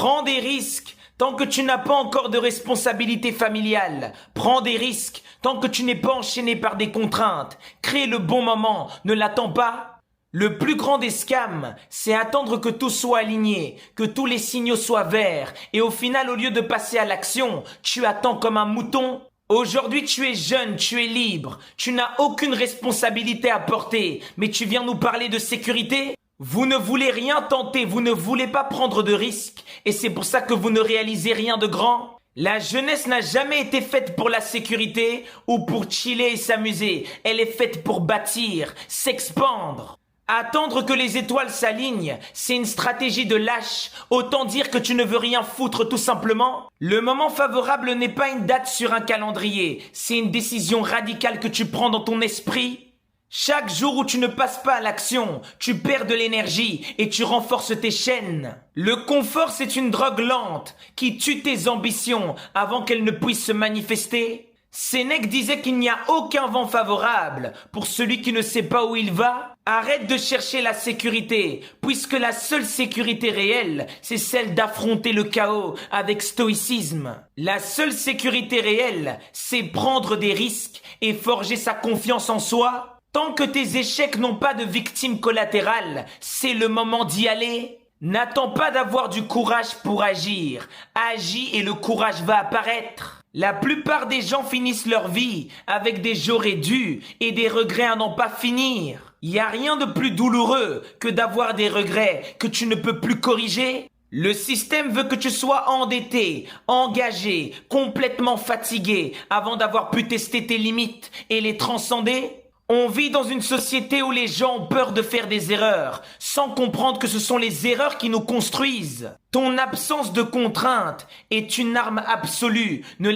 Prends des risques tant que tu n'as pas encore de responsabilité familiale. Prends des risques tant que tu n'es pas enchaîné par des contraintes. Crée le bon moment, ne l'attends pas. Le plus grand des scams, c'est attendre que tout soit aligné, que tous les signaux soient verts, et au final, au lieu de passer à l'action, tu attends comme un mouton. Aujourd'hui, tu es jeune, tu es libre, tu n'as aucune responsabilité à porter, mais tu viens nous parler de sécurité? Vous ne voulez rien tenter, vous ne voulez pas prendre de risques, et c'est pour ça que vous ne réalisez rien de grand. La jeunesse n'a jamais été faite pour la sécurité ou pour chiller et s'amuser, elle est faite pour bâtir, s'expandre. Attendre que les étoiles s'alignent, c'est une stratégie de lâche. Autant dire que tu ne veux rien foutre tout simplement. Le moment favorable n'est pas une date sur un calendrier, c'est une décision radicale que tu prends dans ton esprit. Chaque jour où tu ne passes pas à l'action, tu perds de l'énergie et tu renforces tes chaînes. Le confort, c'est une drogue lente qui tue tes ambitions avant qu'elles ne puissent se manifester. Sénèque disait qu'il n'y a aucun vent favorable pour celui qui ne sait pas où il va. Arrête de chercher la sécurité, puisque la seule sécurité réelle, c'est celle d'affronter le chaos avec stoïcisme. La seule sécurité réelle, c'est prendre des risques et forger sa confiance en soi. Tant que tes échecs n'ont pas de victimes collatérales, c'est le moment d'y aller. N'attends pas d'avoir du courage pour agir. Agis et le courage va apparaître. La plupart des gens finissent leur vie avec des j'aurais dû et des regrets à n'en pas finir. Il n'y a rien de plus douloureux que d'avoir des regrets que tu ne peux plus corriger. Le système veut que tu sois endetté, engagé, complètement fatigué avant d'avoir pu tester tes limites et les transcender. On vit dans une société où les gens ont peur de faire des erreurs, sans comprendre que ce sont les erreurs qui nous construisent. Ton absence de contrainte est une arme absolue. Ne